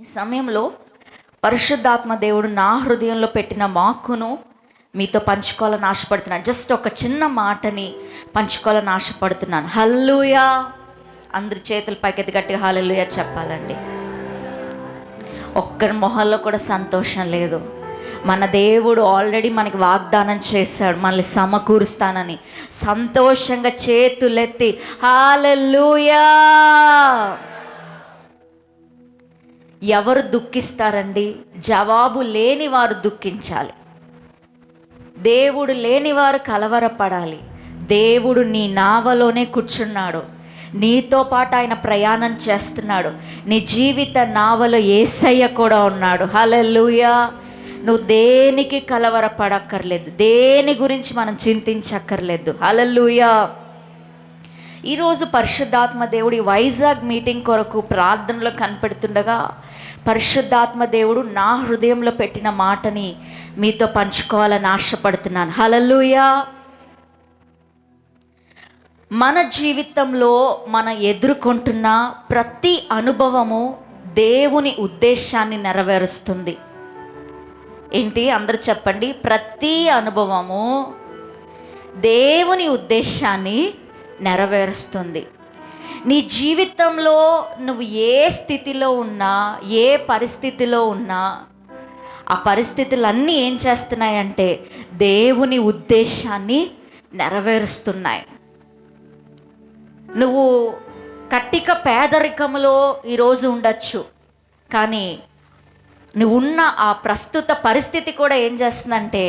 ఈ సమయంలో పరిశుద్ధాత్మ దేవుడు నా హృదయంలో పెట్టిన వాక్కును మీతో పంచుకోవాలని ఆశపడుతున్నాను. జస్ట్ ఒక చిన్న మాటని పంచుకోవాలని ఆశపడుతున్నాను. హల్లెలూయా. అందరి చేతుల పైకెత్తి గట్టిగా హల్లెలూయా చెప్పాలండి. ఒక్కరి మొహంలో కూడా సంతోషం లేదు. మన దేవుడు ఆల్రెడీ మనకి వాగ్దానం చేశాడు, మనల్ని సమకూరుస్తానని. సంతోషంగా చేతులెత్తి హల్లెలూయా. ఎవరు దుఃఖిస్తారండి? జవాబు లేని వారు దుఃఖించాలి. దేవుడు లేనివారు కలవరపడాలి. దేవుడు నీ నావలోనే కూర్చున్నాడు, నీతో పాటు ఆయన ప్రయాణం చేస్తున్నాడు. నీ జీవిత నావలో యేసయ్య కూడా ఉన్నాడు. హల్లెలూయా. నువ్వు దేనికి కలవరపడక్కర్లేదు, దేని గురించి మనం చింతించక్కర్లేదు. హల్లెలూయా. ఈరోజు పరిశుద్ధాత్మ దేవుడు ఈ వైజాగ్ మీటింగ్ కొరకు ప్రార్థనలో కనపెడుతుండగా పరిశుద్ధాత్మ దేవుడు నా హృదయంలో పెట్టిన మాటని మీతో పంచుకోవాలని ఆశపడుతున్నాను. హల్లెలూయా. మన జీవితంలో మనం ఎదుర్కొంటున్న ప్రతి అనుభవము దేవుని ఉద్దేశాన్ని నెరవేరుస్తుంది. ఏంటి అందరూ చెప్పండి? ప్రతి అనుభవము దేవుని ఉద్దేశాన్ని నెరవేరుస్తుంది. నీ జీవితంలో నువ్వు ఏ స్థితిలో ఉన్నా, ఏ పరిస్థితిలో ఉన్నా, ఆ పరిస్థితులన్నీ ఏం చేస్తున్నాయంటే దేవుని ఉద్దేశాన్ని నెరవేరుస్తున్నాయి. నువ్వు కట్టిక పేదరికంలో ఈరోజు ఉండొచ్చు, కానీ నువ్వున్న ఆ ప్రస్తుత పరిస్థితి కూడా ఏం చేస్తుందంటే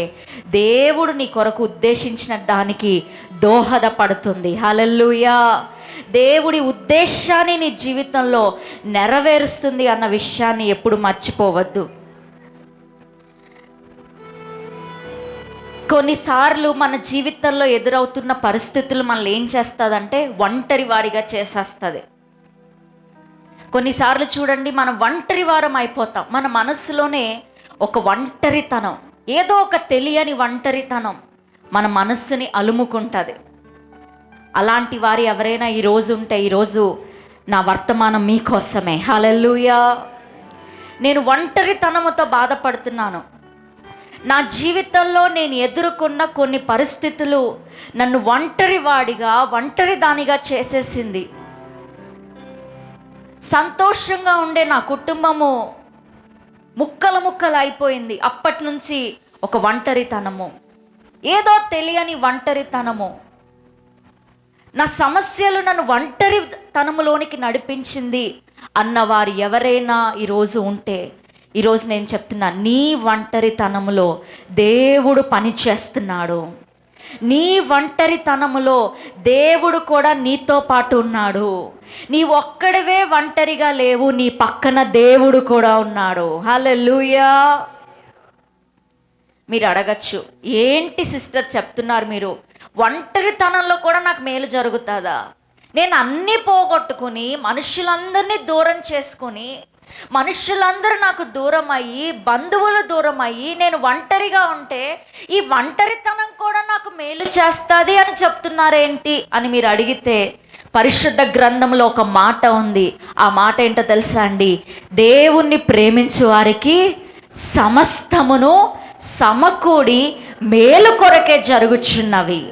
దేవుడు నీ కొరకు ఉద్దేశించిన దానికి దోహదపడుతుంది. హల్లెలూయా. దేవుడి ఉద్దేశాన్ని నీ జీవితంలో నెరవేరుస్తుంది అన్న విషయాన్ని ఎప్పుడు మర్చిపోవద్దు. కొన్నిసార్లు మన జీవితంలో ఎదురవుతున్న పరిస్థితులు మనల్ని ఏం చేస్తుందంటే ఒంటరి వారిగా చేసేస్తుంది. కొన్నిసార్లు చూడండి, మనం ఒంటరి వారం అయిపోతాం. మన మనసులోనే ఒక ఒంటరితనం, ఏదో ఒక తెలియని ఒంటరితనం మన మనస్సుని అలుముకుంటుంది. అలాంటి వారు ఎవరైనా ఈరోజు ఉంటే ఈరోజు నా వర్తమానం మీకోసమే. హల్లెలూయా. నేను ఒంటరితనముతో బాధపడుతున్నాను. నా జీవితంలో నేను ఎదుర్కొన్న కొన్ని పరిస్థితులు నన్ను ఒంటరి దానిగా చేసేసింది. సంతోషంగా ఉండే నా కుటుంబము ముక్కలు అయిపోయింది. అప్పటి నుంచి ఒక ఒంటరితనము, ఏదో తెలియని ఒంటరితనము, నా సమస్యలు నన్ను ఒంటరితనములోనికి నడిపించింది అన్నవారు ఎవరైనా ఈరోజు ఉంటే ఈరోజు నేను చెప్తున్నా, నీ ఒంటరితనములో దేవుడు పని చేస్తున్నాడు. నీ ఒంటరితనములో దేవుడు కూడా నీతో పాటు ఉన్నాడు. నీ ఒక్కడివే ఒంటరిగా లేవు, నీ పక్కన దేవుడు కూడా ఉన్నాడు. హల్లెలూయా. మీరు అడగచ్చు, ఏంటి సిస్టర్ చెప్తున్నారు మీరు, ఒంటరితనంలో కూడా నాకు మేలు జరుగుతుందా? నేను అన్నీ పోగొట్టుకుని మనుషులందరినీ దూరం చేసుకుని, మనుషులందరూ నాకు దూరం అయ్యి, బంధువులు దూరం అయ్యి నేను ఒంటరిగా ఉంటే ఈ ఒంటరితనం కూడా నాకు మేలు చేస్తుంది అని చెప్తున్నారేంటి అని మీరు అడిగితే, పరిశుద్ధ గ్రంథంలో ఒక మాట ఉంది. ఆ మాట ఏంటో తెలుసా అండి? దేవుణ్ణి ప్రేమించు వారికి సమస్తమును సమకూడి మేలు కొరకే జరుగుచున్నవి.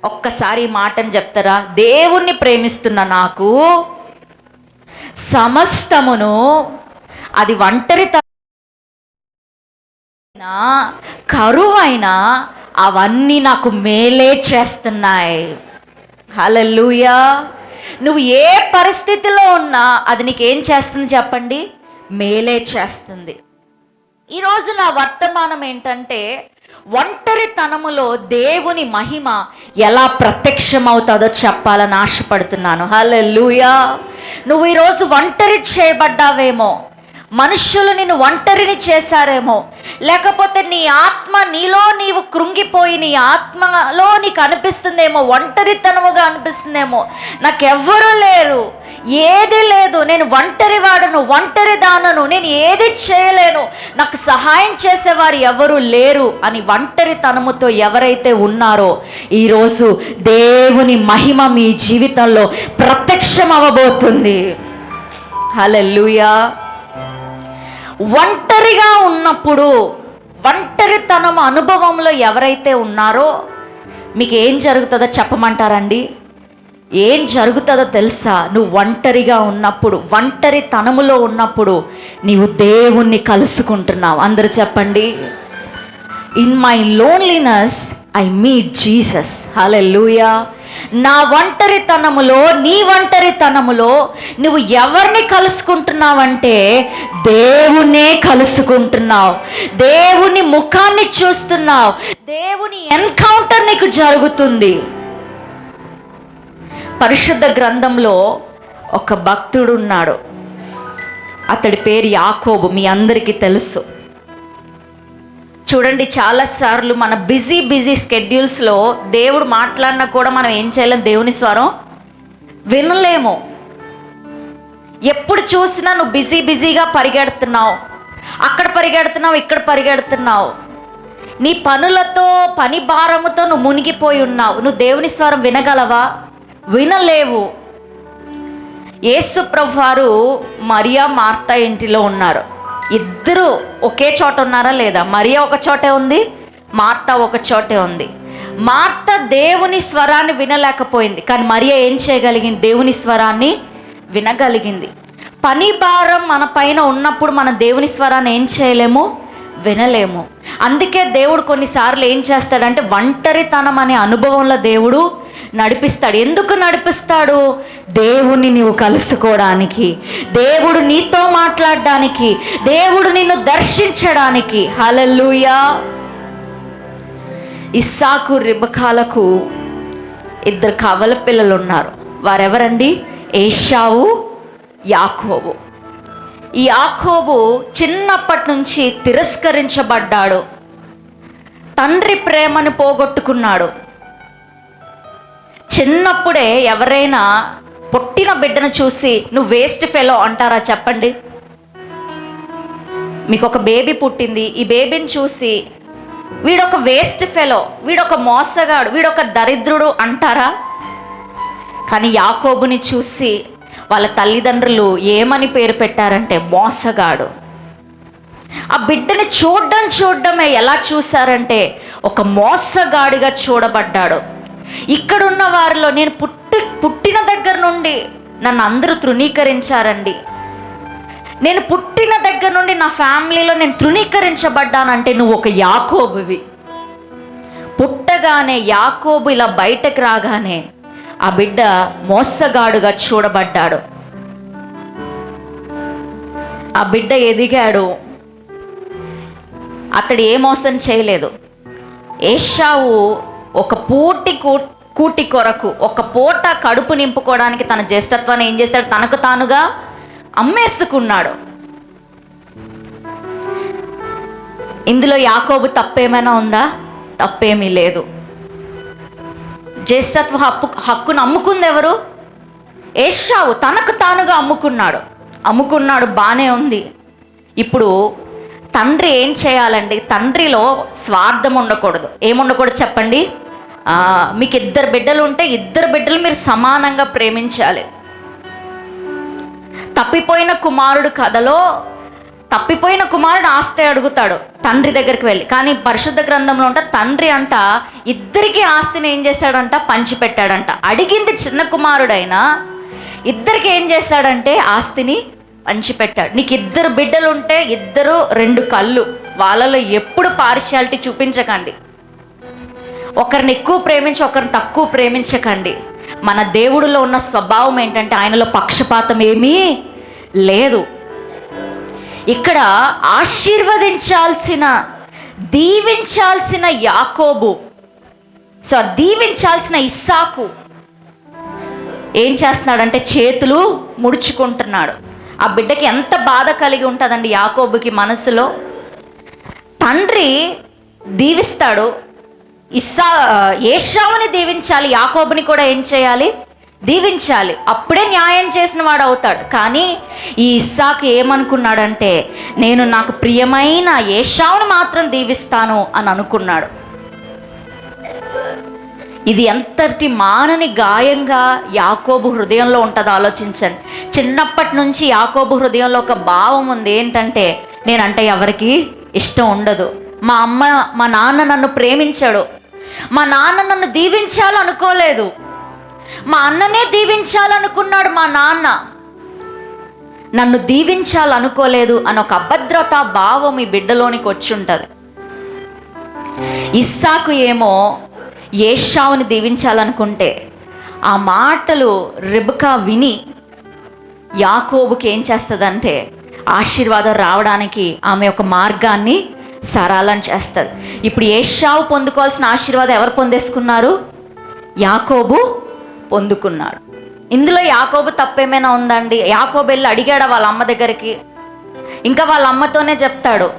ఒక్కసారి ఈ మాటను చెప్తారా? దేవుణ్ణి ప్రేమిస్తున్న నాకు సమస్తమును, అది ఒంటరితనం కరువైనా అవన్నీ నాకు మేలే చేస్తున్నాయి. హల్లెలూయా. నువ్వు ఏ పరిస్థితిలో ఉన్నా అది నీకేం చేస్తుంది చెప్పండి? మేలే చేస్తుంది. ఈరోజు నా వర్తమానం ఏంటంటే, ఒంటరితనములో దేవుని మహిమ ఎలా ప్రత్యక్షమవుతుందో చెప్పాలని ఆశపడుతున్నాను. హల్లెలూయా. నువ్వు ఈరోజు ఒంటరి చేయబడ్డావేమో, మనుషులు నిన్ను ఒంటరిని చేశారేమో, లేకపోతే నీ ఆత్మ నీలో నీవు కృంగిపోయి నీ ఆత్మలో నీకు అనిపిస్తుందేమో, ఒంటరితనముగా అనిపిస్తుందేమో, నాకెవ్వరూ లేరు, ఏది లేదు, నేను ఒంటరివాడను, ఒంటరిదానను, నేను ఏది చేయలేను, నాకు సహాయం చేసేవారు ఎవరు లేరు అని ఒంటరితనముతో ఎవరైతే ఉన్నారో ఈరోజు దేవుని మహిమ మీ జీవితంలో ప్రత్యక్షం అవ్వబోతుంది. హల్లెలూయా. ఒంటరిగా ఉన్నప్పుడు, ఒంటరితనం అనుభవంలో ఎవరైతే ఉన్నారో మీకు ఏం జరుగుతుందో చెప్పమంటారండి? ఏం జరుగుతుందో తెలుసా? నువ్వు ఒంటరిగా ఉన్నప్పుడు, ఒంటరితనములో ఉన్నప్పుడు నీవు దేవుణ్ణి కలుసుకుంటున్నావు. అందరూ చెప్పండి, in my loneliness I meet Jesus. Hallelujah. నా ఒంటరితనములో, నీ ఒంటరితనములో నువ్వు ఎవరిని కలుసుకుంటున్నావంటే దేవుణ్ణే కలుసుకుంటున్నావు. దేవుని ముఖాన్ని చూస్తున్నావు. దేవుని ఎన్కౌంటర్ నీకు జరుగుతుంది. పరిశుద్ధ గ్రంథంలో ఒక భక్తుడు ఉన్నాడు. అతడి పేరు యాకోబు. మీ అందరికీ తెలుసు. చూడండి, చాలాసార్లు మన బిజీ స్కెడ్యూల్స్లో దేవుడు మాట్లాడినా కూడా మనం ఏం చేయలేం, దేవుని స్వరం వినలేము. ఎప్పుడు చూసినా నువ్వు బిజీగా పరిగెడుతున్నావు, అక్కడ పరిగెడుతున్నావు, ఇక్కడ పరిగెడుతున్నావు. నీ పనులతో, పని భారముతో నువ్వు మునిగిపోయి ఉన్నావు. నువ్వు దేవుని స్వరం వినగలవా? వినలేవు. యేసు ప్రభువారు మరియా మార్తా ఇంటిలో ఉన్నారు. ఇద్దరు ఒకే చోట ఉన్నారా లేదా? మరియా ఒక చోటే ఉంది, మార్తా ఒక చోటే ఉంది. మార్తా దేవుని స్వరాన్ని వినలేకపోయింది, కానీ మరియా ఏం చేయగలిగింది? దేవుని స్వరాన్ని వినగలిగింది. పని భారం మన పైన ఉన్నప్పుడు మన దేవుని స్వరాన్ని ఏం చేయలేము, వినలేము. అందుకే దేవుడు కొన్నిసార్లు ఏం చేస్తాడంటే ఒంటరితనం అనే అనుభవంలో దేవుడు నడిపిస్తాడు. ఎందుకు నడిపిస్తాడు? దేవుణ్ణి నీవు కలుసుకోవడానికి, దేవుడు నీతో మాట్లాడడానికి, దేవుడు నిన్ను దర్శించడానికి. హల్లెలూయా. ఇస్సాకు రిబకాలకు ఇద్దరు కవల పిల్లలు ఉన్నారు. వారెవరండి? ఏశావు, యాకోబు. ఈ యాకోబు చిన్నప్పటి నుంచి తిరస్కరించబడ్డాడు. తండ్రి ప్రేమను పోగొట్టుకున్నాడు. చిన్నప్పుడే ఎవరైనా పుట్టిన బిడ్డను చూసి నువ్వు వేస్ట్ ఫెలో అంటారా? చెప్పండి. మీకు ఒక బేబీ పుట్టింది, ఈ బేబీని చూసి వీడొక వేస్ట్ ఫెలో, వీడొక మోసగాడు, వీడొక దరిద్రుడు అంటారా? కానీ యాకోబుని చూసి వాళ్ళ తల్లిదండ్రులు ఏమని పేరు పెట్టారంటే మోసగాడు. ఆ బిడ్డని చూడడమే ఎలా చూశారంటే ఒక మోసగాడిగా చూడబడ్డాడు. ఇక్కడున్న వారిలో నేను పుట్టిన దగ్గర నుండి నన్ను అందరూ తృణీకరించారండి. నేను పుట్టిన దగ్గర నుండి నా ఫ్యామిలీలో నేను తృణీకరించబడ్డానంటే నువ్వు ఒక యాకోబువి. పుట్టగానే యాకోబు ఇలా బయటకు రాగానే ఆ బిడ్డ మోసగాడుగా చూడబడ్డాడు. ఆ బిడ్డ ఎదిగాడు. అతడు ఏ మోసం చేయలేదు. ఏశావు ఒక కూటి కొరకు, ఒక పూట కడుపు నింపుకోవడానికి తన జ్యేష్ఠత్వాన్ని ఏం చేశాడు? తనకు తానుగా అమ్మేసుకున్నాడు. ఇందులో యాకోబు తప్పేమైనా ఉందా? తప్పేమీ లేదు. జ్యేష్ఠత్వ హక్కును అమ్ముకుంది ఎవరు? ఏశావు తనకు తానుగా అమ్ముకున్నాడు. బానే ఉంది. ఇప్పుడు తండ్రి ఏం చేయాలండి? తండ్రిలో స్వార్థం ఉండకూడదు. ఏముండకూడదు చెప్పండి? మీకు ఇద్దరు బిడ్డలు ఉంటే ఇద్దరు బిడ్డలు మీరు సమానంగా ప్రేమించాలి. తప్పిపోయిన కుమారుడు కథలో తప్పిపోయిన కుమారుడు ఆస్తి అడుగుతాడు తండ్రి దగ్గరికి వెళ్ళి. కానీ పరిశుద్ధ గ్రంథంలో ఉంటే తండ్రి అంట ఇద్దరికి ఆస్తిని ఏం చేశాడంట? పంచిపెట్టాడంట. అడిగింది చిన్న కుమారుడైనా ఇద్దరికి ఏం చేశాడంటే ఆస్తిని పంచిపెట్టాడు. నీకు ఇద్దరు బిడ్డలు ఉంటే ఇద్దరు రెండు కళ్ళు, వాళ్ళలో ఎప్పుడు పార్షియాలిటీ చూపించకండి. ఒకరిని ఎక్కువ ప్రేమించి ఒకరిని తక్కువ ప్రేమించకండి. మన దేవుడిలో ఉన్న స్వభావం ఏంటంటే ఆయనలో పక్షపాతం ఏమీ లేదు. ఇక్కడ దీవించాల్సిన యాకోబు, దీవించాల్సిన ఇస్సాకు ఏం చేస్తున్నాడంటే చేతులు ముడుచుకుంటున్నాడు. ఆ బిడ్డకి ఎంత బాధ కలిగి ఉంటుందండి యాకోబుకి మనసులో. తండ్రి దీవిస్తాడు, ఏశావుని దీవించాలి, యాకోబుని కూడా ఏం చేయాలి? దీవించాలి. అప్పుడే న్యాయం చేసిన వాడు అవుతాడు. కానీ ఈ ఇస్సాకు ఏమనుకున్నాడంటే నేను నాకు ప్రియమైన ఏశావుని మాత్రం దీవిస్తాను అని అనుకున్నాడు. ఇది ఎంతటి మానని గాయంగా యాకోబు హృదయంలో ఉంటుందో ఆలోచించండి. చిన్నప్పటి నుంచి యాకోబు హృదయంలో ఒక భావం ఉంది. ఏంటంటే నేనంటే ఎవరికి ఇష్టం ఉండదు. మా అమ్మ మా నాన్న నన్ను ప్రేమించాడు, మా నాన్న నన్ను దీవించాలనుకోలేదు, మా అన్ననే దీవించాలనుకున్నాడు. మా నాన్న నన్ను దీవించాలనుకోలేదు అని ఒక అభద్రతా భావం ఈ బిడ్డలోనికి వచ్చి ఉంటుంది. ఇస్సాకు ఏమో ఏశావుని దీవించాలనుకుంటే ఆ మాటలు రెబెకా విని యాకోబుకి ఏం చేస్తుందంటే ఆశీర్వాదం రావడానికి ఆమె ఒక మార్గాన్ని సరళం చేస్తుంది. ఇప్పుడు ఏశావు పొందుకోవాల్సిన ఆశీర్వాదం ఎవరు పొందేసుకున్నారు? యాకోబు పొందుకున్నాడు. ఇందులో యాకోబు తప్పేమైనా ఉందండి? యాకోబు వెళ్ళి అడిగాడా వాళ్ళ అమ్మ దగ్గరికి? ఇంకా వాళ్ళ అమ్మతోనే చెప్తాడు,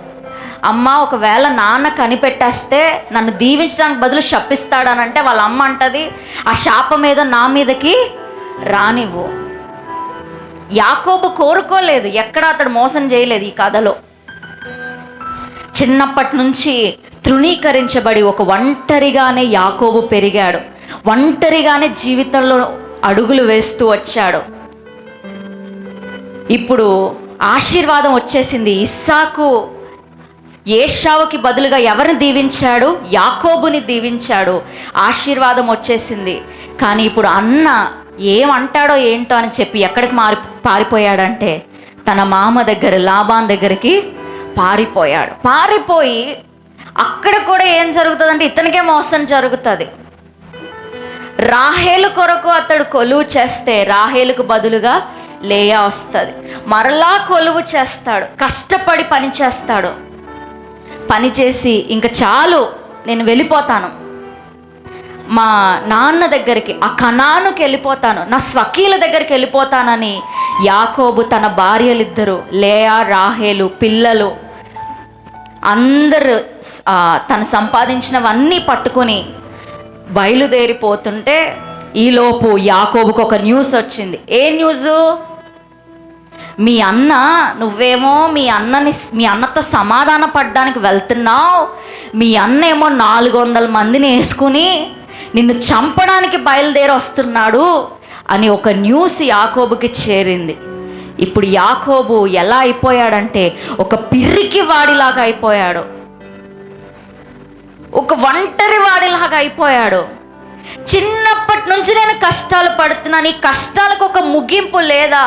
అమ్మ ఒకవేళ నాన్న కనిపెట్టేస్తే నన్ను దీవించడానికి బదులు శపిస్తాడనంటే వాళ్ళ అమ్మ అంటది, ఆ శాపం ఏదో నా మీదకి రానివ్వు. యాకోబు కోరుకోలేదు, ఎక్కడ అతడు మోసం చేయలేదు. ఈ కథలో చిన్నప్పటి నుంచి తృణీకరించబడి ఒక ఒంటరిగానే యాకోబు పెరిగాడు, ఒంటరిగానే జీవితంలో అడుగులు వేస్తూ వచ్చాడు. ఇప్పుడు ఆశీర్వాదం వచ్చేసింది. ఇస్సాకు ఏశావుకి బదులుగా ఎవరిని దీవించాడు? యాకోబుని దీవించాడు. ఆశీర్వాదం వచ్చేసింది. కానీ ఇప్పుడు అన్న ఏమంటాడో ఏంటో అని చెప్పి ఎక్కడికి పారిపోయాడంటే తన మామ దగ్గర లాబాన్ దగ్గరికి పారిపోయాడు. పారిపోయి అక్కడ కూడా ఏం జరుగుతుందంటే ఇతనికే మోసం జరుగుతుంది. రాహేలు కొరకు అతడు కొలువు చేస్తే రాహేలుకు బదులుగా లేయా వస్తుంది. మరలా కొలువు చేస్తాడు, కష్టపడి పని చేస్తాడు. పని చేసి ఇంకా చాలు నేను వెళ్ళిపోతాను, మా నాన్న దగ్గరికి ఆ కనానుకి వెళ్ళిపోతాను, నా స్వకీల దగ్గరికి వెళ్ళిపోతానని యాకోబు తన భార్యలిద్దరూ లేయా రాహేలు పిల్లలు అందరూ తను సంపాదించినవన్నీ పట్టుకుని బయలుదేరిపోతుంటే ఈలోపు యాకోబుకు ఒక న్యూస్ వచ్చింది. ఏ న్యూసు? మీ అన్న, నువ్వేమో మీ అన్నతో సమాధాన పడడానికి వెళ్తున్నావు, మీ అన్న ఏమో 400 మందిని వేసుకుని నిన్ను చంపడానికి బయలుదేరి వస్తున్నాడు అని ఒక న్యూస్ యాకోబుకి చేరింది. ఇప్పుడు యాకోబు ఎలా అయిపోయాడంటే ఒక పిరికి వాడిలాగా అయిపోయాడు, ఒక ఒంటరి వాడిలాగా అయిపోయాడు. చిన్నప్పటి నుంచి నేను కష్టాలు పడుతున్నాను, ఈ కష్టాలకు ఒక ముగింపు లేదా?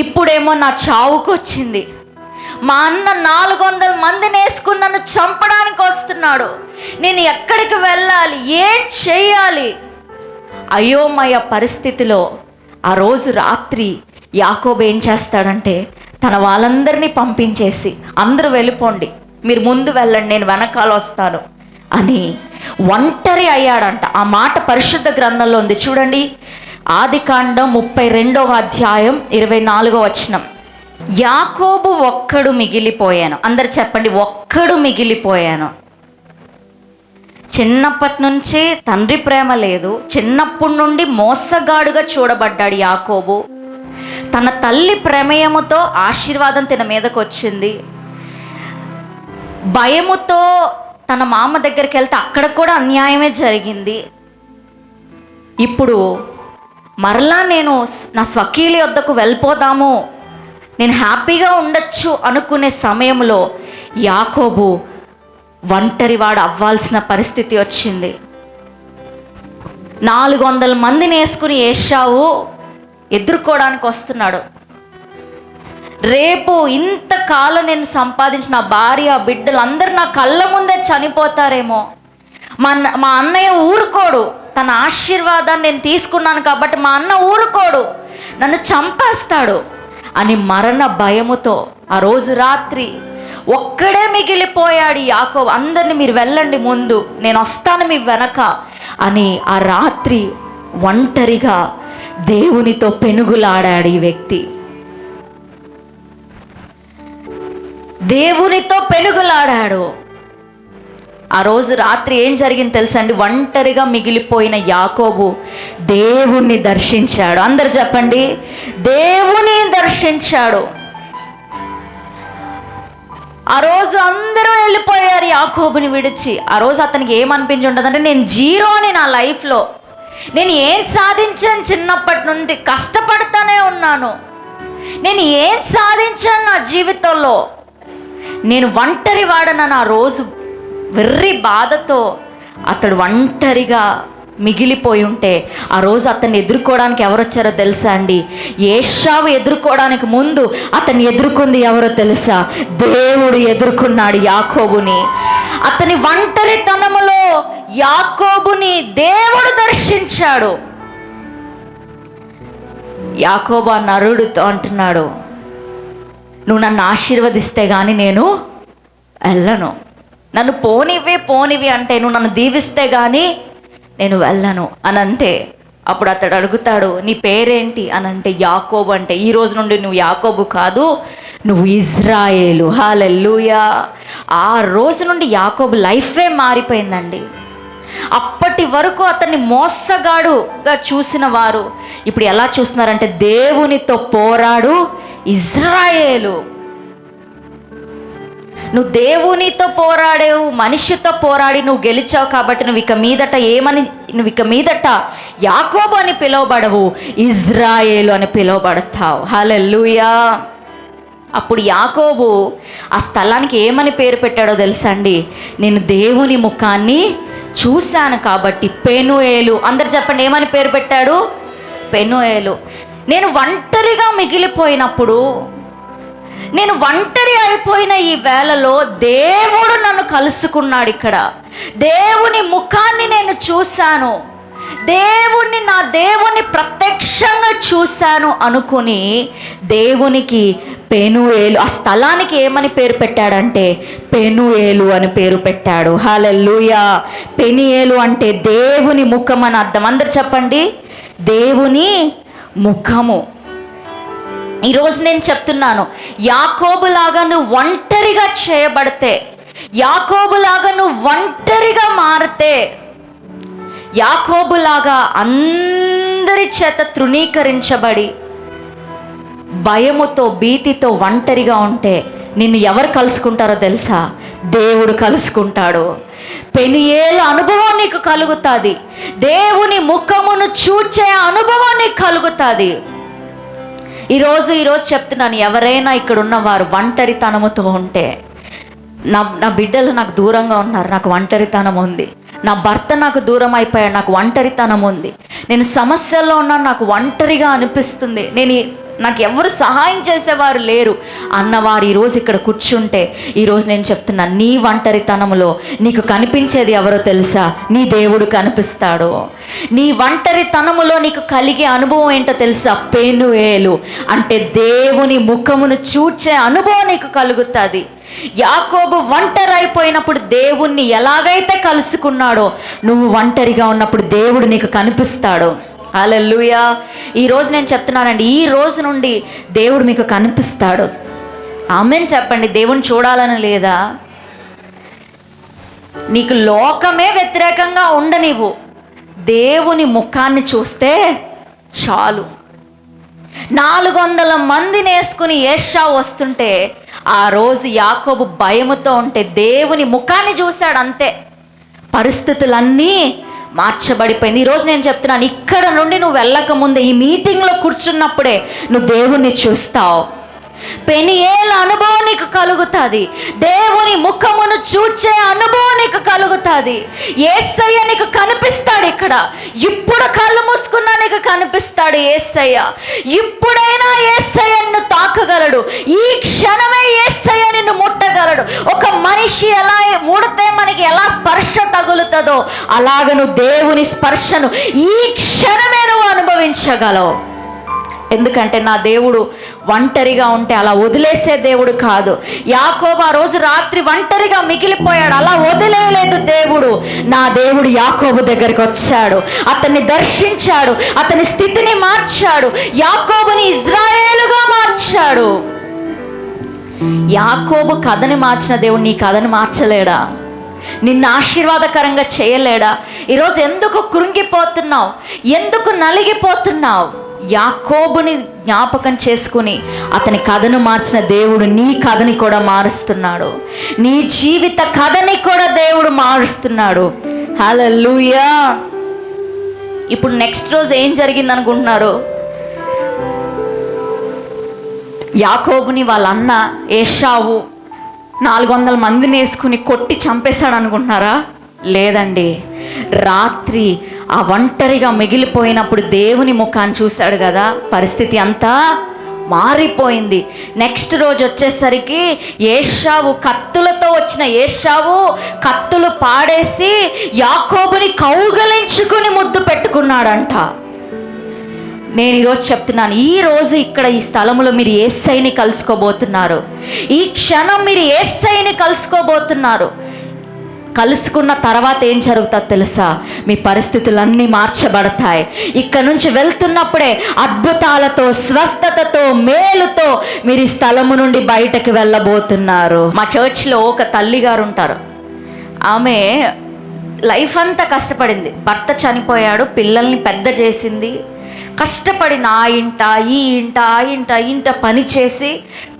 ఇప్పుడేమో నా చావుకు వచ్చింది, మా అన్న 400 మందిని వేసుకుని నన్ను చంపడానికి వస్తున్నాడు, నేను ఎక్కడికి వెళ్ళాలి, ఏం చెయ్యాలి? అయోమయ పరిస్థితిలో ఆ రోజు రాత్రి యాకోబు ఏం చేస్తాడంటే తన వాళ్ళందరినీ పంపించేసి అందరూ వెళ్ళిపోండి, మీరు ముందు వెళ్ళండి, నేను వెనకాల వస్తాను అని ఒంటరి అయ్యాడంట. ఆ మాట పరిశుద్ధ గ్రంథంలో ఉంది, చూడండి. ఆదికాండం 32వ అధ్యాయం 24వ వచనం. యాకోబు ఒక్కడు మిగిలిపోయాను. అందరు చెప్పండి, ఒక్కడు మిగిలిపోయాను. చిన్నప్పటి నుంచి తండ్రి ప్రేమ లేదు, చిన్నప్పటి నుండి మోసగాడుగా చూడబడ్డాడు యాకోబు. తన తల్లి ప్రమేయముతో ఆశీర్వాదం తన మీదకు వచ్చింది, భయముతో తన మామ దగ్గరికి వెళ్తే అక్కడ కూడా అన్యాయమే జరిగింది. ఇప్పుడు మరలా నేను నా స్వకీలి వద్దకు వెళ్ళిపోదాము, నేను హ్యాపీగా ఉండొచ్చు అనుకునే సమయంలో యాకోబు ఒంటరివాడు అవ్వాల్సిన పరిస్థితి వచ్చింది. 400 మందిని వేసుకుని ఏశావు ఎదుర్కోవడానికి వస్తున్నాడు. రేపు ఇంతకాలం నేను సంపాదించిన భార్య బిడ్డలు అందరూ నా కళ్ళ ముందే చనిపోతారేమో, మా అన్నయ్య ఊరుకోడు, తన ఆశీర్వాదాన్ని నేను తీసుకున్నాను కాబట్టి మా అన్న ఊరుకోడు, నన్ను చంపేస్తాడు అని మరణ భయముతో ఆ రోజు రాత్రి ఒక్కడే మిగిలిపోయాడు యాకోబు. అందరిని మీరు వెళ్ళండి ముందు, నేను వస్తాను మీ వెనక అని ఆ రాత్రి ఒంటరిగా దేవునితో పెనుగులాడాడు ఈ వ్యక్తి. దేవునితో పెనుగులాడాడు. ఆ రోజు రాత్రి ఏం జరిగింది తెలుసా అండి? ఒంటరిగా మిగిలిపోయిన యాకోబు దేవుణ్ణి దర్శించాడు. అందరు చెప్పండి, దేవుని దర్శించాడు. ఆ రోజు అందరూ వెళ్ళిపోయారు యాకోబుని విడిచి. ఆ రోజు అతనికి ఏమనిపించి ఉంటుందంటే, నేను జీరోని నా లైఫ్లో, నేను ఏం సాధించాను? చిన్నప్పటి నుండి కష్టపడతానే ఉన్నాను, నేను ఏం సాధించాను నా జీవితంలో? నేను ఒంటరి వాడనని ఆ రోజు వెర్రి బాధతో అతడు ఒంటరిగా మిగిలిపోయి ఉంటే, ఆ రోజు అతన్ని ఎదుర్కోవడానికి ఎవరు వచ్చారో తెలుసా అండి? ఏశావు ఎదుర్కోవడానికి ముందు అతన్ని ఎదుర్కొంది ఎవరో తెలుసా? దేవుడు ఎదుర్కొన్నాడు యాకోబుని. అతని ఒంటరితనములో యాకోబుని దేవుడు దర్శించాడు. యాకోబు ఆ నరుడితో అంటున్నాడు, నువ్వు నన్ను ఆశీర్వదిస్తే కానీ నేను వెళ్ళను. నన్ను పోనివి అంటే, నువ్వు నన్ను దీవిస్తే కానీ నేను వెళ్ళను అని అంటే, అప్పుడు అతడు అడుగుతాడు, నీ పేరేంటి అని అంటే, యాకోబు. అంటే ఈ రోజు నుండి నువ్వు యాకోబు కాదు, నువ్వు ఇజ్రాయేలు. హల్లెలూయా. ఆ రోజు నుండి యాకోబు లైఫే మారిపోయిందండి. అప్పటి వరకు అతన్ని మోసగాడుగా చూసిన వారు ఇప్పుడు ఎలా చూస్తున్నారంటే, దేవునితో పోరాడు ఇజ్రాయేలు. నువ్వు దేవునితో పోరాడావు, మనిషితో పోరాడి నువ్వు గెలిచావు కాబట్టి నువ్వు ఇక మీదట యాకోబు అని పిలువబడవు, ఇజ్రాయేలు అని పిలువబడతావు. హల్లెలూయా. అప్పుడు యాకోబు ఆ స్థలానికి ఏమని పేరు పెట్టాడో తెలుసా అండి? నేను దేవుని ముఖాన్ని చూశాను కాబట్టి పెనుయేలు. అందరు చెప్పండి, ఏమని పేరు పెట్టాడు? పెనుయేలు. నేను ఒంటరిగా మిగిలిపోయినప్పుడు, నేను ఒంటరి అయిపోయిన ఈ వేళలో దేవుడు నన్ను కలుసుకున్నాడు. ఇక్కడ దేవుని ముఖాన్ని నేను చూశాను, నా దేవుని ప్రత్యక్షంగా చూశాను అనుకుని దేవునికి పెనుయేలు, ఆ స్థలానికి ఏమని పేరు పెట్టాడంటే పెనుయేలు అని పేరు పెట్టాడు. హల్లెలూయా. పెనుయేలు అంటే దేవుని ముఖం అని అర్థం. అందరు చెప్పండి, దేవుని ముఖము. ఈరోజు నేను చెప్తున్నాను, యాకోబులాగా నువ్వు ఒంటరిగా చేయబడితే, యాకోబులాగా నువ్వు ఒంటరిగా మారితే, యాకోబులాగా అందరి చేత తృణీకరించబడి భయముతో భీతితో ఒంటరిగా ఉంటే నిన్ను ఎవరు కలుసుకుంటారో తెలుసా? దేవుడు కలుసుకుంటాడు. పెనుయేలు అనుభవం నీకు కలుగుతుంది. దేవుని ముఖమును చూచే అనుభవం నీకు కలుగుతుంది. ఈరోజు చెప్తున్నాను, ఎవరైనా ఇక్కడ ఉన్నవారు ఒంటరితనముతో ఉంటే, నా బిడ్డలు నాకు దూరంగా ఉన్నారు, నాకు ఒంటరితనం ఉంది, నా భర్త నాకు దూరం అయిపోయాడు, నాకు ఒంటరితనం ఉంది, నేను సమస్యల్లో ఉన్నాను, నాకు ఒంటరిగా అనిపిస్తుంది, నాకు ఎవరు సహాయం చేసేవారు లేరు అన్నవారు ఈరోజు ఇక్కడ కూర్చుంటే, ఈరోజు నేను చెప్తున్నాను, నీ ఒంటరితనంలో నీకు కనిపించేది ఎవరో తెలుసా? నీ దేవుడు కనిపిస్తాడు. నీ ఒంటరితనములో నీకు కలిగే అనుభవం ఏంటో తెలుసా? పెనుయేలు అంటే దేవుని ముఖమును చూచే అనుభవం నీకు కలుగుతుంది. యాకోబు ఒంటరి అయిపోయినప్పుడు దేవుణ్ణి ఎలాగైతే కలుసుకున్నాడో, నువ్వు ఒంటరిగా ఉన్నప్పుడు దేవుడు నీకు కనిపిస్తాడు. హల్లెలూయా. ఈరోజు నేను చెప్తున్నానండి, ఈ రోజు నుండి దేవుడు మీకు కనిపిస్తాడు. ఆమేన్ చెప్పండి. దేవుని చూడాలని లేదా? నీకు లోకమే వ్యతిరేకంగా ఉండనివ్వు, దేవుని ముఖాన్ని చూస్తే చాలు. 400 మందిని వేసుకుని ఏశావు వస్తుంటే, ఆ రోజు యాకోబు భయముతో ఉంటే దేవుని ముఖాన్ని చూశాడు, అంతే. పరిస్థితులన్నీ మార్చబడిపోయింది. ఈరోజు నేను చెప్తున్నాను, ఇక్కడ నుండి నువ్వు వెళ్ళక ముందే, ఈ మీటింగ్లో కూర్చున్నప్పుడే నువ్వు దేవుణ్ణి చూస్తావు. పెనుయేలు అనుభవం నీకు కలుగుతుంది. దేవుని ముఖమును చూచే అనుభవం నీకు కలుగుతుంది. యేసయ్య నీకు కనిపిస్తాడు. ఇక్కడ ఇప్పుడు కళ్ళు మూసుకున్నా నీకు కనిపిస్తాడు యేసయ్య. ఇప్పుడైనా యేసయ్య నిన్ను తాకగలడు. ఈ క్షణమే యేసయ్య నిన్ను ముట్టగలడు. ఒక మనిషి ఎలా ముడితే మనకి ఎలా స్పర్శ తగులుతుందో, అలాగ నువ్వు దేవుని స్పర్శను ఈ క్షణమే నువ్వు అనుభవించగలవు. ఎందుకంటే నా దేవుడు ఒంటరిగా ఉంటే అలా వదిలేసే దేవుడు కాదు. యాకోబు ఆ రోజు రాత్రి ఒంటరిగా మిగిలిపోయాడు, అలా వదిలేయలేదు దేవుడు. నా దేవుడు యాకోబు దగ్గరికి వచ్చాడు, అతన్ని దర్శించాడు, అతని స్థితిని మార్చాడు, యాకోబుని ఇజ్రాయేలుగా మార్చాడు. యాకోబు కథని మార్చిన దేవుడు నీ కథని మార్చలేడా? నిన్ను ఆశీర్వాదకరంగా చేయలేడా? ఈరోజు ఎందుకు కృంగిపోతున్నావు? ఎందుకు నలిగిపోతున్నావు? యాకోబుని జ్ఞాపకం చేసుకుని అతని కథను మార్చిన దేవుడు నీ కథని కూడా మారుస్తున్నాడు. నీ జీవిత కథని కూడా దేవుడు మారుస్తున్నాడు. హల్లెలూయా. ఇప్పుడు నెక్స్ట్ రోజు ఏం జరిగింది అనుకుంటున్నారు? యాకోబుని వాళ్ళ అన్న ఏశావు 400 మందిని వేసుకుని కొట్టి చంపేశాడు అనుకుంటున్నారా? లేదండి. రాత్రి ఆ ఒంటరిగా మిగిలిపోయినప్పుడు దేవుని ముఖాన్ని చూశాడు కదా, పరిస్థితి అంతా మారిపోయింది. నెక్స్ట్ రోజు వచ్చేసరికి ఏశావు, కత్తులతో వచ్చిన ఏశావు కత్తులు పాడేసి యాకోబుని కౌగలించుకుని ముద్దు పెట్టుకున్నాడంట. నేను ఈరోజు చెప్తున్నాను, ఈరోజు ఇక్కడ ఈ స్థలంలో మీరు యేసయ్యని కలుసుకోబోతున్నారు. ఈ క్షణం మీరు యేసయ్యని కలుసుకోబోతున్నారు. కలుసుకున్న తర్వాత ఏం జరుగుతుందో తెలుసా? మీ పరిస్థితులన్నీ మార్చబడతాయి. ఇక్కడ నుంచి వెళ్తున్నప్పుడే అద్భుతాలతో, స్వస్థతతో, మేలుతో మీరు ఈ స్థలము నుండి బయటకు వెళ్ళబోతున్నారు. మా చర్చ్లో ఒక తల్లి గారు ఉంటారు. ఆమె లైఫ్ అంతా కష్టపడింది. భర్త చనిపోయాడు, పిల్లల్ని పెద్ద చేసింది, కష్టపడింది. ఆ ఇంట పని చేసి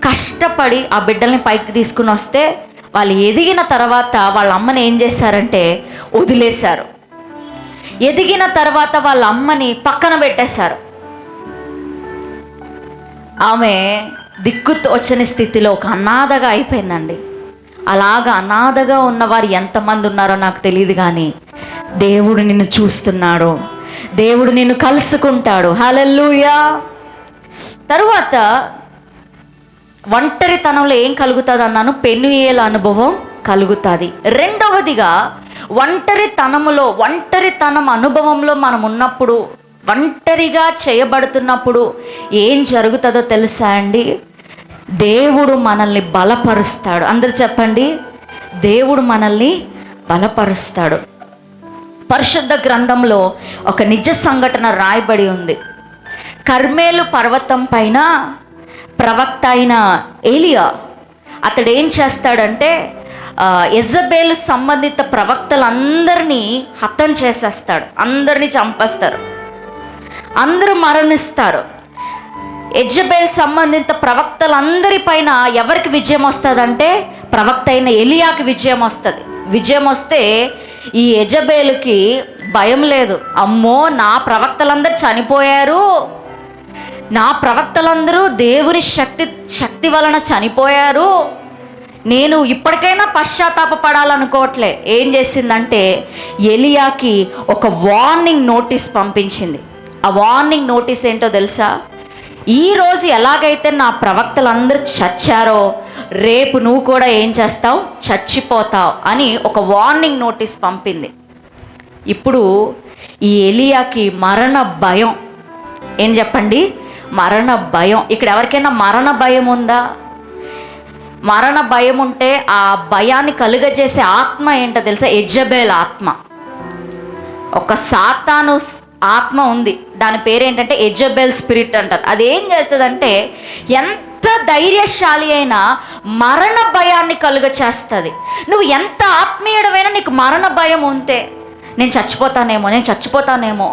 కష్టపడి ఆ బిడ్డల్ని పైకి తీసుకుని వస్తే వాళ్ళు ఎదిగిన తర్వాత వాళ్ళ అమ్మని ఏం చేశారంటే వదిలేశారు. ఎదిగిన తర్వాత వాళ్ళ అమ్మని పక్కన పెట్టేశారు. ఆమె దిక్కుతోచని స్థితిలో ఒక అనాథగా అయిపోయిందండి. అలాగా అనాథగా ఉన్నవారు ఎంతమంది ఉన్నారో నాకు తెలియదు, కానీ దేవుడు నిన్ను చూస్తున్నాడు, దేవుడు నిన్ను కలుసుకుంటాడు. హల్లెలూయా. తరువాత ఒంటరితనంలో ఏం కలుగుతుంది అన్నాను? పెనుయేల అనుభవం కలుగుతుంది. రెండవదిగా ఒంటరితనం అనుభవంలో మనం ఉన్నప్పుడు, ఒంటరిగా చేయబడుతున్నప్పుడు ఏం జరుగుతుందో తెలుసా అండి? దేవుడు మనల్ని బలపరుస్తాడు. అందరు చెప్పండి, దేవుడు మనల్ని బలపరుస్తాడు. పరిశుద్ధ గ్రంథంలో ఒక నిజ సంఘటన రాయబడి ఉంది. కర్మేలు పర్వతం పైన ప్రవక్త అయిన ఏలియా అతడు ఏం చేస్తాడంటే యెజబేలు సంబంధిత ప్రవక్తలందరినీ హతం చేసేస్తాడు. అందరినీ చంపేస్తారు, అందరూ మరణిస్తారు. యెజబేలు సంబంధిత ప్రవక్తలందరి పైన ఎవరికి విజయం వస్తుందంటే ప్రవక్త అయిన ఎలియాకి విజయం వస్తుంది. విజయం వస్తే ఈ యెజబేలుకి భయం లేదు. అమ్మో, నా ప్రవక్తలందరూ చనిపోయారు, నా ప్రవక్తలందరూ దేవుని శక్తి వలన చనిపోయారు, నేను ఇప్పటికైనా పశ్చాత్తాపపడాలనుకోవట్లే. ఏం చేసిందంటే ఎలియాకి ఒక వార్నింగ్ నోటీస్ పంపించింది. ఆ వార్నింగ్ నోటీస్ ఏంటో తెలుసా? ఈరోజు ఎలాగైతే నా ప్రవక్తలందరూ చచ్చారో రేపు నువ్వు కూడా ఏం చేస్తావు? చచ్చిపోతావు అని ఒక వార్నింగ్ నోటీస్ పంపింది. ఇప్పుడు ఈ ఎలియాకి మరణ భయం. ఏం చెప్పండి? మరణ భయం. ఇక్కడ ఎవరికైనా మరణ భయం ఉందా? మరణ భయం ఉంటే ఆ భయాన్ని కలుగజేసే ఆత్మ ఏంటో తెలుసా? యెజబేల్ ఆత్మ. ఒక సాతాను ఆత్మ ఉంది, దాని పేరేంటంటే యెజబేల్ స్పిరిట్ అంటారు. అది ఏం చేస్తుందంటే ఎంత ధైర్యశాలి అయినా మరణ భయాన్ని కలుగ చేస్తుంది. నువ్వు ఎంత ఆత్మీయుడమైనా నీకు మరణ భయం ఉంటే నేను చచ్చిపోతానేమో,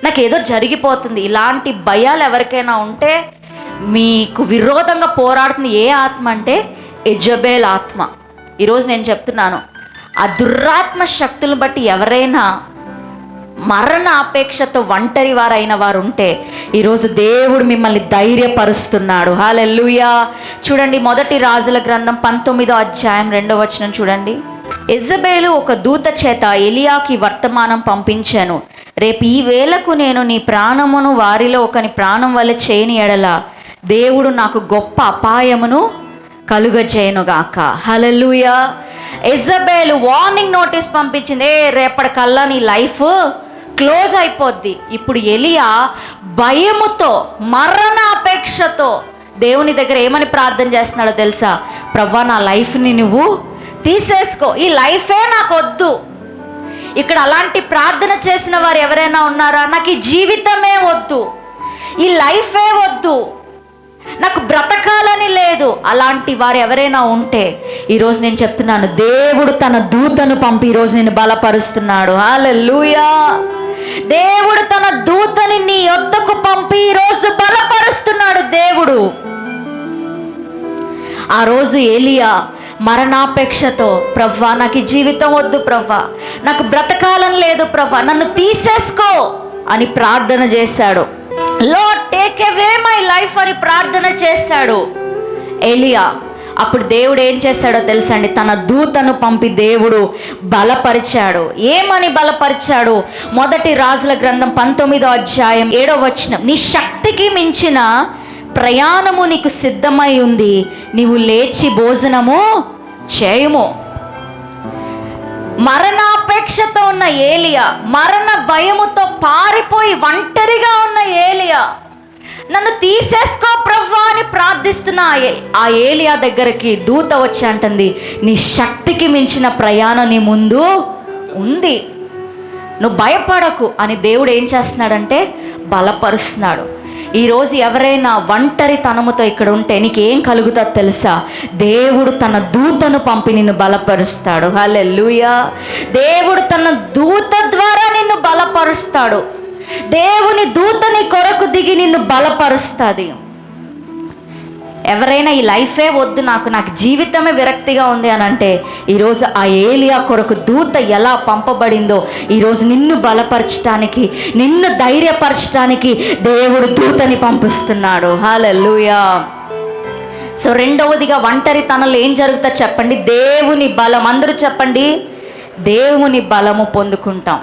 నాకు ఏదో జరిగిపోతుంది, ఇలాంటి భయాలు ఎవరికైనా ఉంటే మీకు విరోధంగా పోరాడుతుంది ఏ ఆత్మ అంటే యెజబేల్ ఆత్మ. ఈరోజు నేను చెప్తున్నాను, ఆ దురాత్మ శక్తులను బట్టి ఎవరైనా మరణ అపేక్షతో ఒంటరి వారైన వారు ఉంటే ఈరోజు దేవుడు మిమ్మల్ని ధైర్యపరుస్తున్నాడు. హల్లెలూయా. చూడండి, 1 రాజుల గ్రంథం 19వ అధ్యాయం 2వ వచనం చూడండి. యెజబేలు ఒక దూత చేత ఎలియాకి వర్తమానం పంపించాను, రేపు ఈ వేళకు నేను నీ ప్రాణమును వారిలో ఒకని ప్రాణం వల్ల చేయని ఎడల దేవుడు నాకు గొప్ప అపాయమును కలుగజేయనుగాక. హల్లెలూయా. యెజబేలు వార్నింగ్ నోటీస్ పంపించింది, రేపటికల్లా నీ లైఫ్ క్లోజ్ అయిపోద్ది. ఇప్పుడు ఎలియా భయముతో, మరణ అపేక్షతో దేవుని దగ్గర ఏమని ప్రార్థన చేస్తున్నాడో తెలుసా? ప్రభువా, నా లైఫ్ని నువ్వు తీసేసుకో, ఈ లైఫే నాకు వద్దు. ఇక్కడ అలాంటి ప్రార్థన చేసిన వారు ఎవరైనా ఉన్నారా? నాకు ఈ జీవితమే వద్దు, ఈ లైఫే వద్దు, నాకు బ్రతకాలని లేదు. అలాంటి వారు ఎవరైనా ఉంటే ఈరోజు నేను చెప్తున్నాను, దేవుడు తన దూతను పంపి ఈరోజు నేను బలపరుస్తున్నాడు. హల్లెలూయా. దేవుడు తన దూతని నీ యొద్దకు పంపి ఈరోజు బలపరుస్తున్నాడు దేవుడు. ఆ రోజు ఏలియా మరణాపేక్షతో, ప్రవ్వా నాకు ఈ జీవితం వద్దు ప్రవ్వా, నాకు బ్రతకాలని లేదు ప్రవ్వా, నన్ను తీసేసుకో అని ప్రార్థన చేశాడు. Lord take away my life అని ప్రార్థన చేశాడు. ఎలియా. అప్పుడు దేవుడు ఏం చేశాడో తెలుసండి, తన దూతను పంపి దేవుడు బలపరిచాడు. ఏమని బలపరిచాడు? మొదటి రాజుల గ్రంథం 19వ అధ్యాయం 7వ వచనం, నీ శక్తికి మించిన ప్రయాణము నీకు సిద్ధమై ఉంది, నీవు లేచి భోజనము చేయుము. మరణాపేక్షతో ఉన్న ఏలియా, మరణ భయముతో పారిపోయి ఒంటరిగా ఉన్న ఏలియా, నన్ను తీసేసుకో ప్రభువా అని ప్రార్థిస్తున్న ఆ ఏలియా దగ్గరికి దూత వచ్చి అంటుంది, నీ శక్తికి మించిన ప్రయాణం నీ ముందు ఉంది, నువ్వు భయపడకు అని దేవుడు ఏం చేస్తున్నాడంటే బలపరుస్తున్నాడు. ఈరోజు ఎవరైనా ఒంటరితనముతో ఇక్కడ ఉంటే నీకేం కలుగుతుందో తెలుసా? దేవుడు తన దూతను పంపి నిన్ను బలపరుస్తాడు. హల్లెలూయా. దేవుడు తన దూత ద్వారా నిన్ను బలపరుస్తాడు. దేవుని దూతని కొరకు దిగి నిన్ను బలపరుస్తుంది. ఎవరైనా ఈ లైఫే వద్దు, నాకు జీవితమే విరక్తిగా ఉంది అని అంటే, ఈరోజు ఆ ఏలియా కొరకు దూత ఎలా పంపబడిందో ఈరోజు నిన్ను బలపరచడానికి, నిన్ను ధైర్యపరచడానికి దేవుడు దూతని పంపిస్తున్నాడు. హల్లెలూయా. సో రెండవదిగా ఒంటరితనంలో ఏం జరుగుతుందో చెప్పండి? దేవుని బలం. అందరూ చెప్పండి, దేవుని బలము పొందుకుంటాం.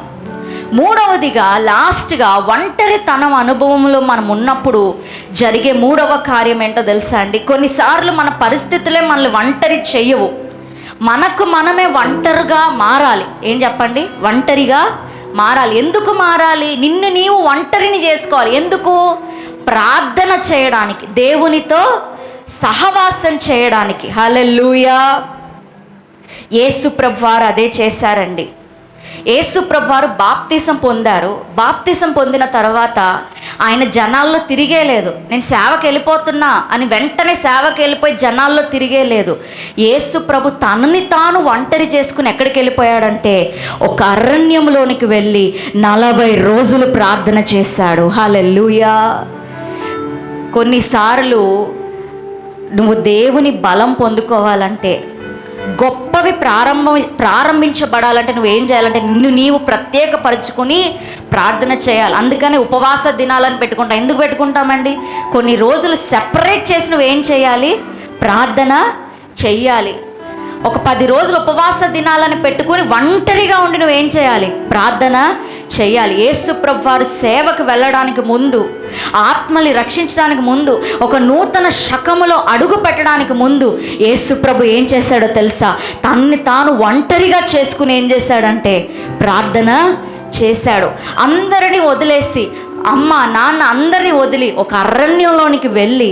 మూడవదిగా, లాస్ట్గా, ఒంటరితనం అనుభవంలో మనం ఉన్నప్పుడు జరిగే మూడవ కార్యం ఏంటో తెలుసా అండి? కొన్నిసార్లు మన పరిస్థితులే మనల్ని ఒంటరి చెయ్యవు, మనకు మనమే ఒంటరిగా మారాలి. ఏం చెప్పండి? ఒంటరిగా మారాలి. ఎందుకు మారాలి? నిన్ను నీవు ఒంటరిని చేసుకోవాలి. ఎందుకు? ప్రార్థన చేయడానికి, దేవునితో సహవాసం చేయడానికి. హల్లెలూయా. యేసు ప్రభువారు అదే చేశారండి. యేసు ప్రభువారు బాప్తిసం పొందారు. బాప్తిసం పొందిన తర్వాత ఆయన జనాల్లో తిరిగే లేదు, నేను సేవకి వెళ్ళిపోతున్నా అని వెంటనే సేవకి వెళ్ళిపోయి జనాల్లో తిరిగే లేదు. యేసు ప్రభు తనని తాను ఒంటరి చేసుకుని ఎక్కడికి వెళ్ళిపోయాడంటే ఒక అరణ్యంలోనికి వెళ్ళి 40 రోజులు ప్రార్థన చేశాడు. హల్లెలూయా. కొన్నిసార్లు నువ్వు దేవుని బలం పొందుకోవాలంటే, గొప్పవి ప్రారంభించబడాలంటే నువ్వేం చేయాలంటే నిన్ను నీవు ప్రత్యేకపరుచుకొని ప్రార్థన చేయాలి. అందుకని ఉపవాస దినాలను పెట్టుకుంటాం. ఎందుకు పెట్టుకుంటామండి? కొన్ని రోజులు సెపరేట్ చేసి నువ్వేం చేయాలి? ప్రార్థన చెయ్యాలి. ఒక 10 రోజులు ఉపవాస దినాలను పెట్టుకుని ఒంటరిగా ఉండి నువ్వేం చేయాలి? ప్రార్థన చెయ్యాలి. యేసు ప్రభు వారు సేవకు వెళ్ళడానికి ముందు, ఆత్మల్ని రక్షించడానికి ముందు, ఒక నూతన శకములో అడుగు పెట్టడానికి ముందు యేసు ప్రభు ఏం చేశాడో తెలుసా? తనని తాను ఒంటరిగా చేసుకుని ఏం చేశాడంటే ప్రార్థన చేశాడు. అందరినీ వదిలేసి, అమ్మ నాన్న అందరినీ వదిలి ఒక అరణ్యంలోనికి వెళ్ళి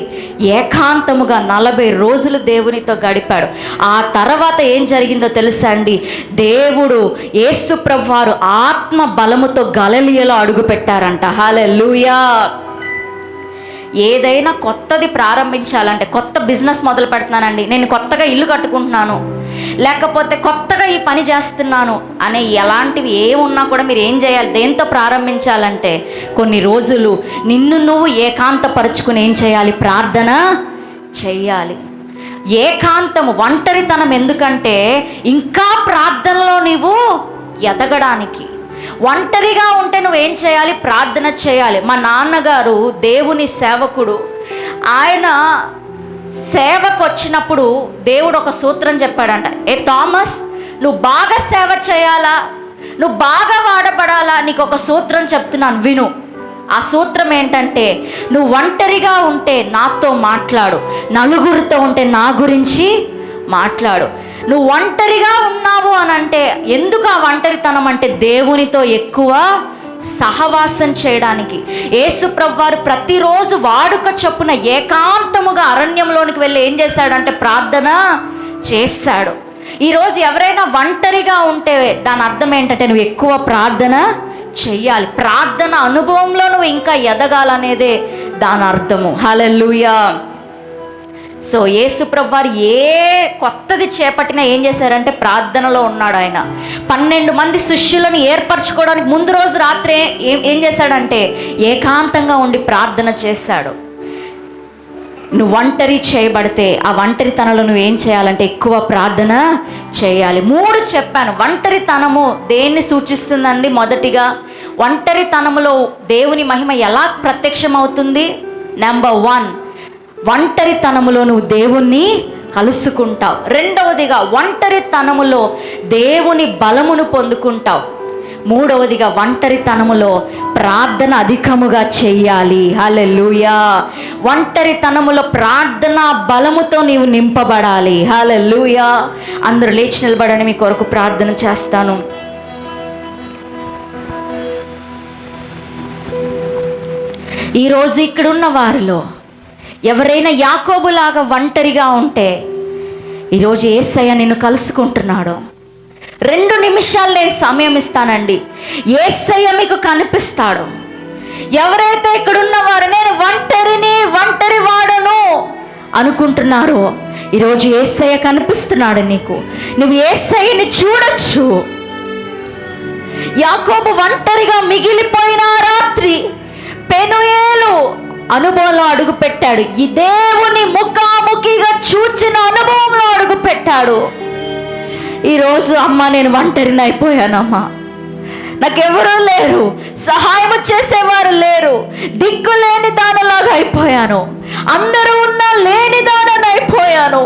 ఏకాంతముగా 40 రోజులు దేవునితో గడిపాడు. ఆ తర్వాత ఏం జరిగిందో తెలుసా అండి? దేవుడు యేసు ప్రభువారు ఆత్మ బలముతో గలిలయలో అడుగు పెట్టారంట. హల్లెలూయా. ఏదైనా కొత్తది ప్రారంభించాలంటే, కొత్త బిజినెస్ మొదలు పెడుతున్నానండి, నేను కొత్తగా ఇల్లు కట్టుకుంటున్నాను, లేకపోతే కొత్తగా ఈ పని చేస్తున్నాను అనే ఎలాంటివి ఏమున్నా కూడా మీరు ఏం చేయాలి? దేంతో ప్రారంభించాలంటే కొన్ని రోజులు నిన్ను నువ్వు ఏకాంతపరుచుకుని ఏం చేయాలి? ప్రార్థన చెయ్యాలి. ఏకాంతము, ఒంటరితనం ఎందుకంటే ఇంకా ప్రార్థనలో నీవు ఎదగడానికి. ఒంటరిగా ఉంటే నువ్వేం చేయాలి? ప్రార్థన చేయాలి. మా నాన్నగారు దేవుని సేవకుడు. ఆయన సేవకు వచ్చినప్పుడు దేవుడు ఒక సూత్రం చెప్పాడంట, ఏ థామస్, నువ్వు బాగా సేవ చేయాలా, నువ్వు బాగా వాడబడాలా, నీకు ఒక సూత్రం చెప్తున్నాను విను. ఆ సూత్రం ఏంటంటే, నువ్వు ఒంటరిగా ఉంటే నాతో మాట్లాడు, నలుగురితో ఉంటే నా గురించి మాట్లాడు. నువ్వు ఒంటరిగా ఉన్నావు అని అంటే ఎందుకు ఆ ఒంటరితనం అంటే? దేవునితో ఎక్కువ సహవాసం చేయడానికి. యేసు ప్రభువారు ప్రతిరోజు వాడుక చొప్పున ఏకాంతముగా అరణ్యంలోనికి వెళ్ళి ఏం చేశాడంటే ప్రార్థన చేశాడు. ఈరోజు ఎవరైనా ఒంటరిగా ఉంటే దాని అర్థం ఏంటంటే నువ్వు ఎక్కువ ప్రార్థన చెయ్యాలి. ప్రార్థన అనుభవంలో నువ్వు ఇంకా ఎదగాలనేదే దాని అర్థము. హల్లెలూయా. సో యేసు ప్రభువారు ఏ కొత్తది చేపట్టినా ఏం చేశారంటే ప్రార్థనలో ఉన్నాడు ఆయన. 12 మంది శిష్యులను ఏర్పరచుకోవడానికి ముందు రోజు రాత్రే ఏం చేశాడంటే ఏకాంతంగా ఉండి ప్రార్థన చేశాడు. నువ్వు ఒంటరి చేయబడితే ఆ ఒంటరితనంలో నువ్వేం చేయాలంటే ఎక్కువ ప్రార్థన చేయాలి. 3 చెప్పాను. ఒంటరితనము దేన్ని సూచిస్తుందండి? మొదటిగా, ఒంటరితనములో దేవుని మహిమ ఎలా ప్రత్యక్షమవుతుంది? నెంబర్ 1, ఒంటరితనములో నువ్వు దేవుణ్ణి కలుసుకుంటావు. రెండవదిగా ఒంటరితనములో దేవుని బలమును పొందుకుంటావు. మూడవదిగా ఒంటరితనములో ప్రార్థన అధికముగా చెయ్యాలి. హల్లెలూయా. ఒంటరితనములో ప్రార్థన బలముతో నీవు నింపబడాలి. హల్లెలూయా. అందరూ లేచి నిలబడని మీ కొరకు ప్రార్థన చేస్తాను. ఈరోజు ఇక్కడున్న వారిలో ఎవరైనా యాకోబులాగా ఒంటరిగా ఉంటే ఈరోజు యేసయ్య నిన్ను కలుసుకుంటున్నాడు. 2 నిమిషాలు నేను సమయం ఇస్తానండి. యేసయ్య మీకు కనిపిస్తాడు. ఎవరైతే ఇక్కడున్న వారు నేను ఒంటరి వాడను అనుకుంటున్నారో ఈరోజు యేసయ్య కనిపిస్తున్నాడు నీకు. నువ్వు యేసయ్యని చూడొచ్చు. యాకోబు ఒంటరిగా మిగిలిపోయిన రాత్రి పెనుయేలు అనుభవంలో అడుగు పెట్టాడు. ఈ దేవుని ముఖాముఖిగా చూచిన అనుభవంలో అడుగు పెట్టాడు. ఈరోజు అమ్మ నేను ఒంటరిని అయిపోయానమ్మా, నాకెవరూ లేరు, సహాయం చేసేవారు లేరు, దిక్కులేని దానిలాగా అయిపోయాను, అందరూ ఉన్నా లేని దానని అయిపోయాను,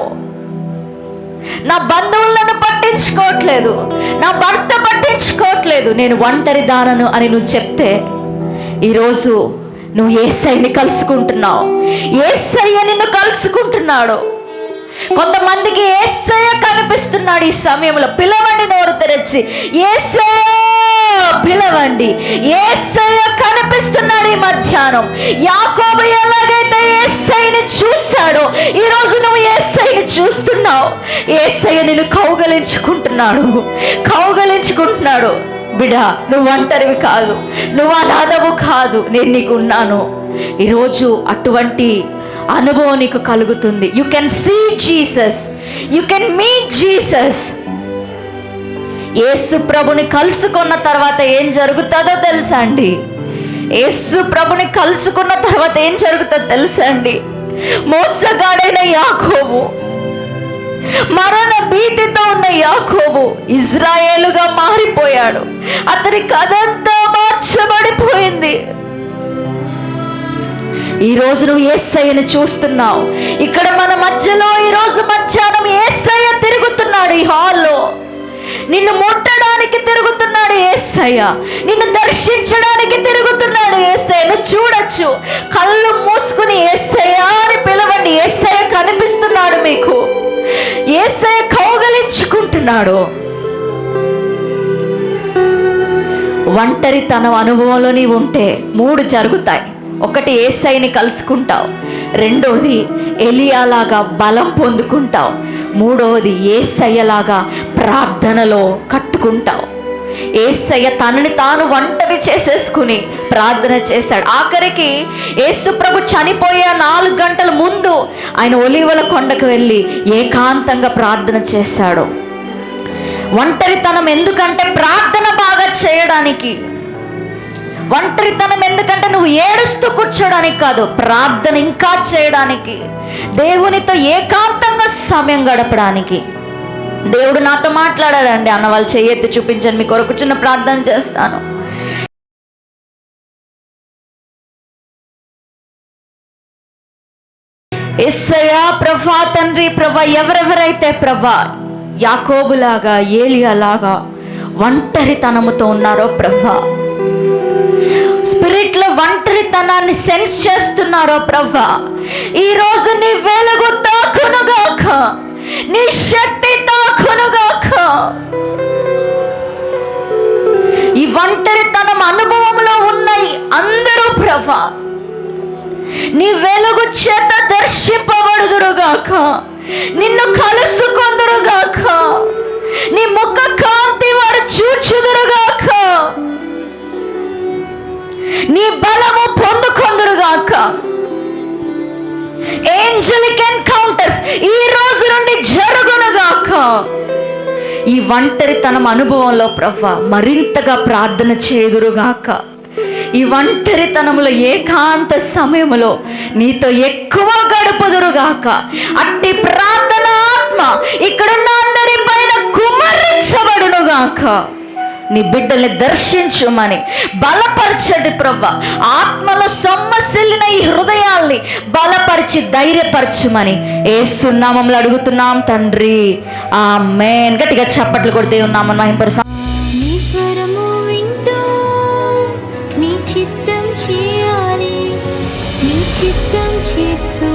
నా బంధువులను పట్టించుకోవట్లేదు, నా భర్త పట్టించుకోవట్లేదు, నేను ఒంటరి దానను అని నువ్వు చెప్తే ఈరోజు నువ్వు యేసయ్యని కలుసుకుంటున్నావు. యేసయ్య నిన్ను కలుసుకుంటున్నాడు. కొంతమందికి యేసయ్య కనిపిస్తున్నాడు. ఈ సమయంలో పిలవండి, నోరు తెరచి యేసయ్య పిలవండి. యేసయ్య కనిపిస్తున్నాడు ఈ మధ్యాహ్నం. యాకోబు ఎలాగైతే యేసయ్యని చూశాడో ఈరోజు నువ్వు యేసయ్యని చూస్తున్నావు. యేసయ్య నిన్ను కౌగలించుకుంటున్నాడు. బిడా, నువ్వు ఒంటరివి కాదు, నువ్వు అనాథవు కాదు, నేను నీకు ఉన్నాను. ఈరోజు అటువంటి అనుభవం నీకు కలుగుతుంది. You can see Jesus, you can meet Jesus. యేసు ప్రభుని కలుసుకున్న తర్వాత ఏం జరుగుతుందో తెలుసా అండి? యేసు ప్రభుని కలుసుకున్న తర్వాత ఏం జరుగుతుందో తెలుసా అండి? మోసగాడైన యాకోబు, మరణ భీతితో ఉన్న యాకోబు ఇజ్రాయేలుగా మారిపోయాడు. అతని కథంతా మార్చబడిపోయింది. ఈరోజు నువ్వు యేసయ్యని చూస్తున్నావు. ఇక్కడ మన మధ్యలో ఈరోజు మధ్యాహ్నం యేసయ్య తిరుగుతున్నాడు. ఈ హాల్లో నిన్ను ముట్టడానికి తిరుగుతున్నాడు యేసయ్య, నిన్ను దర్శించడానికి తిరుగుతున్నాడు యేసయ్య. నువ్వు చూడొచ్చు. కళ్ళు మూసుకుని యేసయ్య అని పిలవండి. యేసయ్య కనిపిస్తున్నాడు మీకు. యేసయ్య కౌగలించుకుంటున్నాడు. ఒంటరితనం అనుభవంలో నీవు ఉంటే 3 జరుగుతాయి. ఒకటి, యేసయ్యని కలుసుకుంటావు. రెండోది, ఎలియాలాగా బలం పొందుకుంటావు. మూడవది, యేసయ్యలాగా ప్రార్థనలో కట్టుకుంటావు. యేసయ్య తనని తాను ఒంటరి చేసేసుకుని ప్రార్థన చేశాడు. ఆఖరికి యేసు ప్రభు చనిపోయే 4 గంటల ముందు ఆయన ఒలీవల కొండకు వెళ్ళి ఏకాంతంగా ప్రార్థన చేశాడు. ఒంటరితనం ఎందుకంటే ప్రార్థన బాగా చేయడానికి. ఒంటరితనం ఎందుకంటే నువ్వు ఏడుస్తూ కూర్చోడానికి కాదు, ప్రార్థన ఇంకా చేయడానికి, దేవునితో ఏకాంతంగా సమయం గడపడానికి. దేవుడు నాతో మాట్లాడాడండి అన్న వాళ్ళు చెయ్యెత్తి చూపించండి, మీ కొరకు చిన్న ప్రార్థన చేస్తాను. యేసయ్యా ప్రభా, తండ్రి ప్రభా, ఎవరెవరైతే ప్రభా యాకోబులాగా ఏలియాలాగా ఒంటరితనముతో ఉన్నారో ప్రభా, స్పిరిట్ లో ఒంటరితనాన్ని సెన్స్ చేస్తున్నారో ప్రభా, ఈరోజు నీ వెలుగు తాకునుగాక, నీ శక్తి తాకునుగాక. ఈ ఒంటరితనం అనుభవంలో ఉన్నాయి అందరూ ప్రభా, నీ వెలుగు చేత దర్శింపబడుదురుగాక, నిన్ను కలుసుకొందురుగాక, నీ ముఖ కాంతి వారు చూచుదురుగాక, నీ బలము పొందుకొందురుగాక. ఏంజలిక్ ఎన్కౌంటర్స్ ఈ రోజు నుండి జరుగునుగాక. ఈ ఒంటరితనం అనుభవంలో ప్రభా మరింతగా ప్రార్థన చేదురుగాక. ఈ ఒంటరితనంలో ఏకాంత సమయంలో నీతో ఎక్కువ గడుపుదురుగాక. అట్టి ప్రార్థన ఆత్మ ఇక్కడున్న అందరి పైన కుమ్మరించబడునుగాక. నీ బిడ్డల్ని దర్శించుమని బలపరచండి ప్రభా. ఆత్మలో సొమ్మసిల్లిన ఈ హృదయాల్ని బలపరిచి ధైర్యపరచుమని యేసు నామములో అడుగుతున్నాం తండ్రి, ఆమేన్. గట్టిగా చప్పట్లు కొడితే ఉన్నామని మహింపరుస్తాం. నీ స్వరము వింటూ నీ చిత్తం చేయాలి, నీ చిత్తం చేస్తూ